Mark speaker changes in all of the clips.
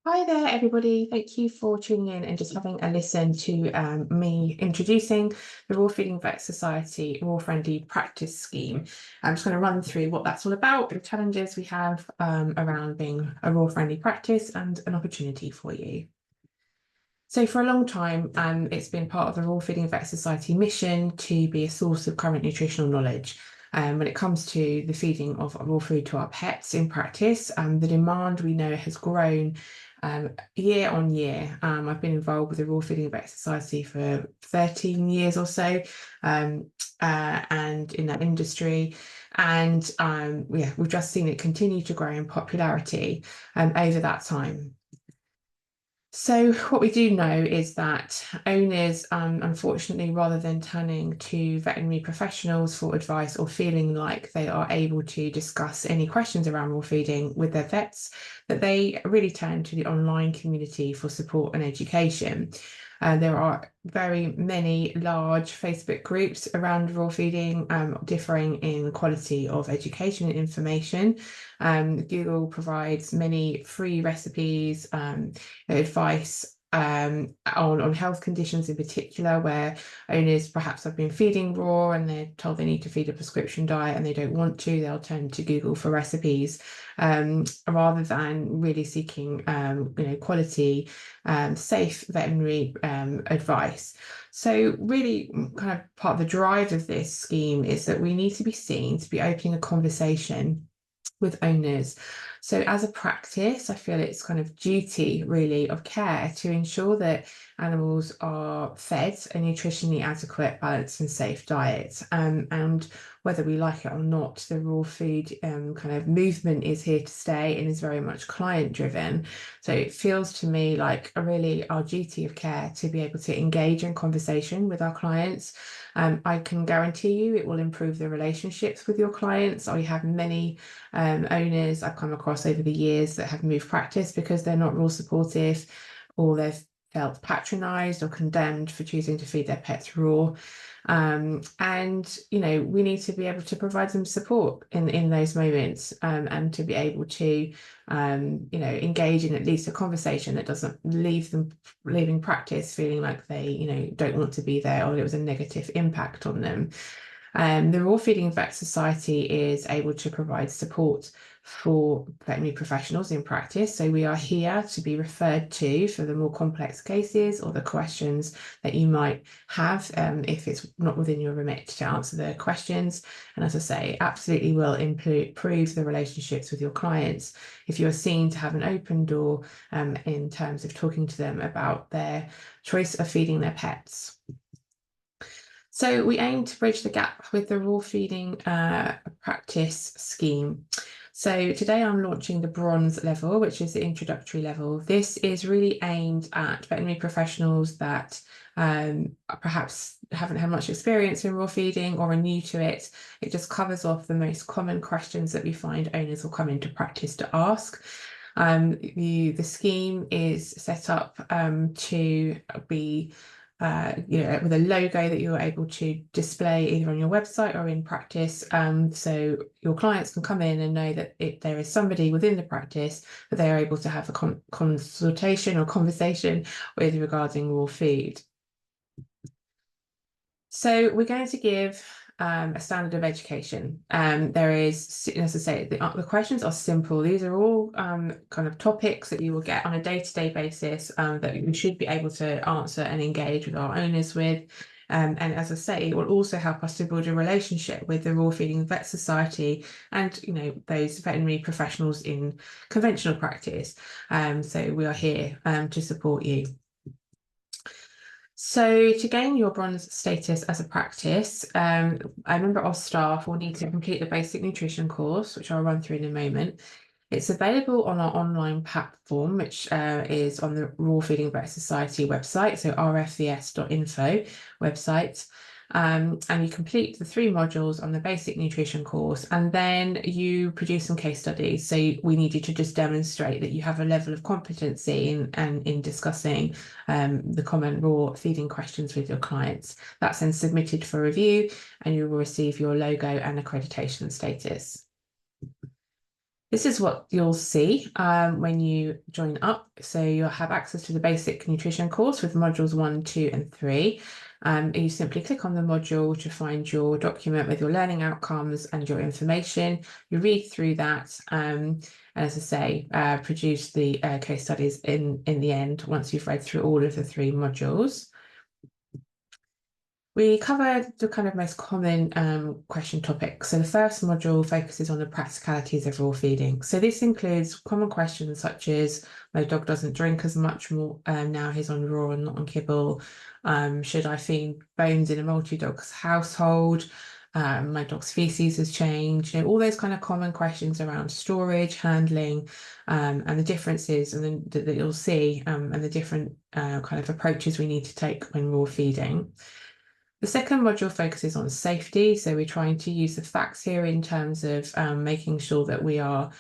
Speaker 1: Hi there, everybody. Thank you for tuning in and just having a listen to me introducing the Raw Feeding Vet Society Raw Friendly Practice Scheme. I'm just going to run through what that's all about, the challenges we have around being a raw friendly practice and an opportunity for you. So for a long time, it's been part of the Raw Feeding Vet Society mission to be a source of current nutritional knowledge. When it comes to the feeding of raw food to our pets in practice, the demand we know has grown year on year. I've been involved with the Raw Feeding Vet Society for 13 years or so, and in that industry. And we've just seen it continue to grow in popularity over that time. So what we do know is that owners, unfortunately, rather than turning to veterinary professionals for advice or feeling like they are able to discuss any questions around raw feeding with their vets, that they really turn to the online community for support and education. There are very many large Facebook groups around raw feeding, differing in quality of education and information. Google provides many free recipes, advice on health conditions in particular, where owners perhaps have been feeding raw and they're told they need to feed a prescription diet and they don't want to, they'll turn to Google for recipes rather than really seeking quality safe veterinary advice. So really kind of part of the drive of this scheme is that we need to be seen to be opening a conversation with owners. So as a practice, I feel it's kind of duty really of care to ensure that animals are fed a nutritionally adequate, balanced and safe diet. And whether we like it or not, the raw food kind of movement is here to stay and is very much client driven. So it feels to me like really our duty of care to be able to engage in conversation with our clients. I can guarantee you it will improve the relationships with your clients. I have many owners I've come across over the years that have moved practice because they're not raw supportive, or they've felt patronized or condemned for choosing to feed their pets raw. And we need to be able to provide them support in those moments, and to be able to engage in at least a conversation that doesn't leave them leaving practice feeling like they don't want to be there, or it was a negative impact on them. The Raw Feeding Vet Society is able to provide support for veterinary professionals in practice. So we are here to be referred to for the more complex cases or the questions that you might have, if it's not within your remit to answer the questions. And as I say, absolutely will improve the relationships with your clients if you're seen to have an open door in terms of talking to them about their choice of feeding their pets. So we aim to bridge the gap with the raw feeding practice scheme. So today I'm launching the bronze level, which is the introductory level. This is really aimed at veterinary professionals that perhaps haven't had much experience in raw feeding or are new to it. It just covers off the most common questions that we find owners will come into practice to ask. The scheme is set up to be with a logo that you're able to display either on your website or in practice, so your clients can come in and know that there is somebody within the practice that they are able to have a consultation or conversation with regarding raw food. So we're going to give a standard of education. There is, as I say, the questions are simple. These are all kind of topics that you will get on a day-to-day basis that you should be able to answer and engage with our owners with. And as I say, it will also help us to build a relationship with the Raw Feeding Vet Society and those veterinary professionals in conventional practice. So we are here to support you. So to gain your bronze status as a practice, a member of staff will need to complete the basic nutrition course, which I'll run through in a moment. It's available on our online platform, which is on the Raw Feeding Vet Society website, so rfvs.info website. And you complete the 3 modules on the basic nutrition course, and then you produce some case studies. So we need you to just demonstrate that you have a level of competency in discussing the common raw feeding questions with your clients. That's then submitted for review, and you will receive your logo and accreditation status. This is what you'll see when you join up. So you'll have access to the basic nutrition course with modules 1, 2, and 3. You simply click on the module to find your document with your learning outcomes and your information. You read through that, and as I say, produce the case studies in the end once you've read through all of the 3 modules. We covered the kind of most common question topics. So the first module focuses on the practicalities of raw feeding. So this includes common questions such as, my dog doesn't drink as much more now he's on raw and not on kibble. Should I feed bones in a multi-dog's household? My dog's feces has changed. You know, all those kind of common questions around storage, handling, and the differences that you'll see, and the different kind of approaches we need to take when raw feeding. The second module focuses on safety. So we're trying to use the facts here in terms of making sure that we are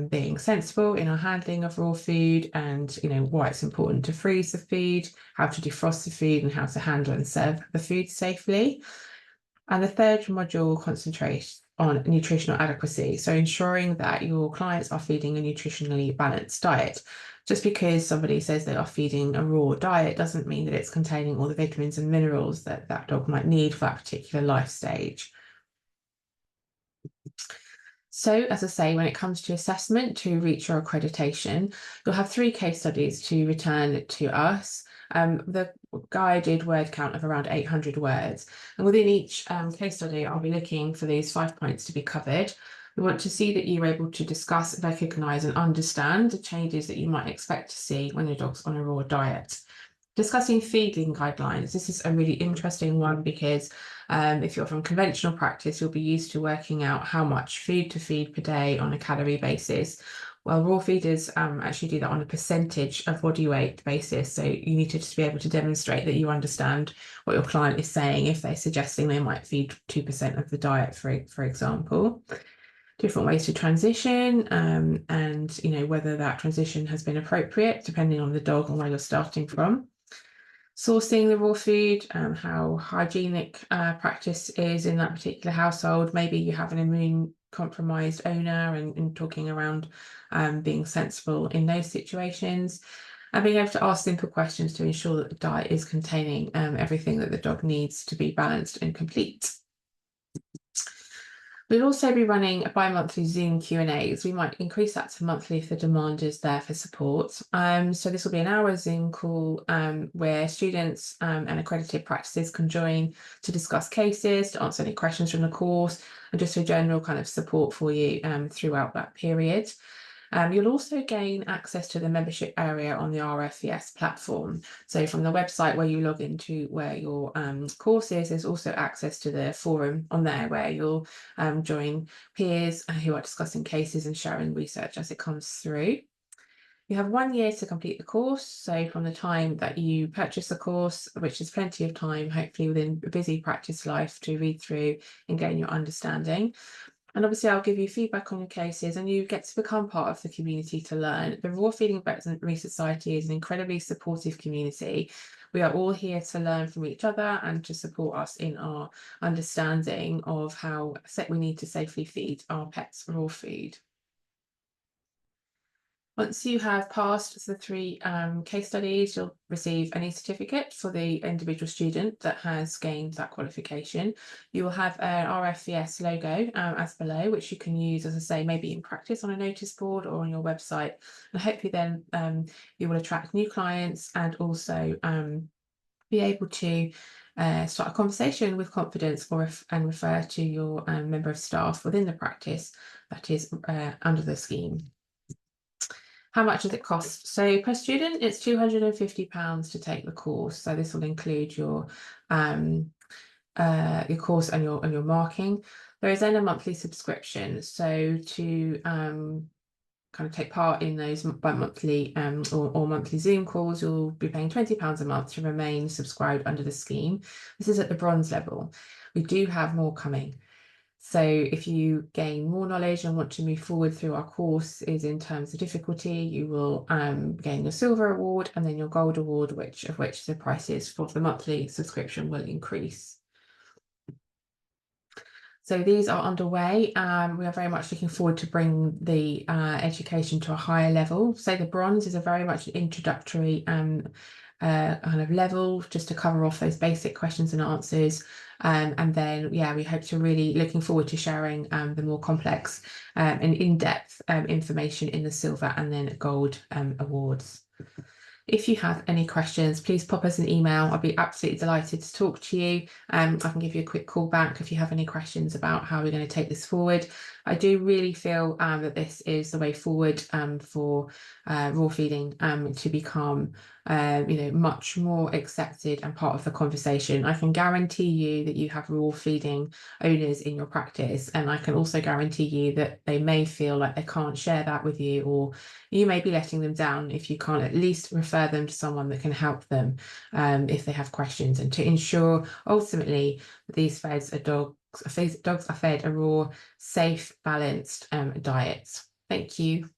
Speaker 1: being sensible in our handling of raw food, and why it's important to freeze the food, how to defrost the food, and how to handle and serve the food safely. And the third module concentrates on nutritional adequacy. So ensuring that your clients are feeding a nutritionally balanced diet. Just because somebody says they are feeding a raw diet doesn't mean that it's containing all the vitamins and minerals that that dog might need for that particular life stage. So, as I say, when it comes to assessment to reach your accreditation, you'll have 3 case studies to return to us. The guided word count of around 800 words. And within each case study, I'll be looking for these 5 points to be covered. We want to see that you're able to discuss, recognise and understand the changes that you might expect to see when your dog's on a raw diet. Discussing feeding guidelines. This is a really interesting one because if you're from conventional practice, you'll be used to working out how much food to feed per day on a calorie basis. Well, raw feeders actually do that on a percentage of body weight basis. So you need to just be able to demonstrate that you understand what your client is saying if they're suggesting they might feed 2% of the diet, for example. Different ways to transition, and whether that transition has been appropriate depending on the dog and where you're starting from. Sourcing the raw food, how hygienic practice is in that particular household. Maybe you have an immune compromised owner, and talking around being sensible in those situations, and being able to ask simple questions to ensure that the diet is containing everything that the dog needs to be balanced and complete. We'll also be running a bi-monthly Zoom Q&As. We might increase that to monthly if the demand is there for support. So this will be an hour Zoom call where students and accredited practices can join to discuss cases, to answer any questions from the course, and just a general kind of support for you throughout that period. You'll also gain access to the membership area on the RFVS platform. So from the website where you log into where your course is, there's also access to the forum on there where you'll join peers who are discussing cases and sharing research as it comes through. You have 1 year to complete the course. So from the time that you purchase the course, which is plenty of time, hopefully within a busy practice life, to read through and gain your understanding. And obviously I'll give you feedback on your cases, and you get to become part of the community to learn. The Raw Feeding Veterinary Society is an incredibly supportive community. We are all here to learn from each other and to support us in our understanding of how we need to safely feed our pets raw food. Once you have passed the 3 case studies, you'll receive any certificate for the individual student that has gained that qualification. You will have an RFVS logo as below, which you can use, as I say, maybe in practice on a notice board or on your website. And hopefully then you will attract new clients and also be able to start a conversation with confidence and refer to your member of staff within the practice that is under the scheme. How much does it cost? So per student, it's £250 to take the course. So this will include your course and your marking. There is then a monthly subscription. So to kind of take part in those bi-monthly or monthly Zoom calls, you'll be paying £20 a month to remain subscribed under the scheme. This is at the bronze level. We do have more coming. So if you gain more knowledge and want to move forward through our courses in terms of difficulty, you will gain your silver award and then your gold award, which the prices for the monthly subscription will increase. So these are underway. We are very much looking forward to bring the education to a higher level. So the bronze is a very much an introductory kind of level, just to cover off those basic questions and answers. And then, yeah, we hope to really looking forward to sharing the more complex and in-depth information in the silver and then gold awards. If you have any questions, please pop us an email. I'll be absolutely delighted to talk to you. I can give you a quick call back if you have any questions about how we're going to take this forward. I do really feel that this is the way forward for raw feeding to become much more accepted and part of the conversation. I can guarantee you that you have raw feeding owners in your practice, and I can also guarantee you that they may feel like they can't share that with you, or you may be letting them down if you can't at least refer them to someone that can help them if they have questions, and to ensure ultimately these dogs are fed a raw, safe, balanced diet. Thank you.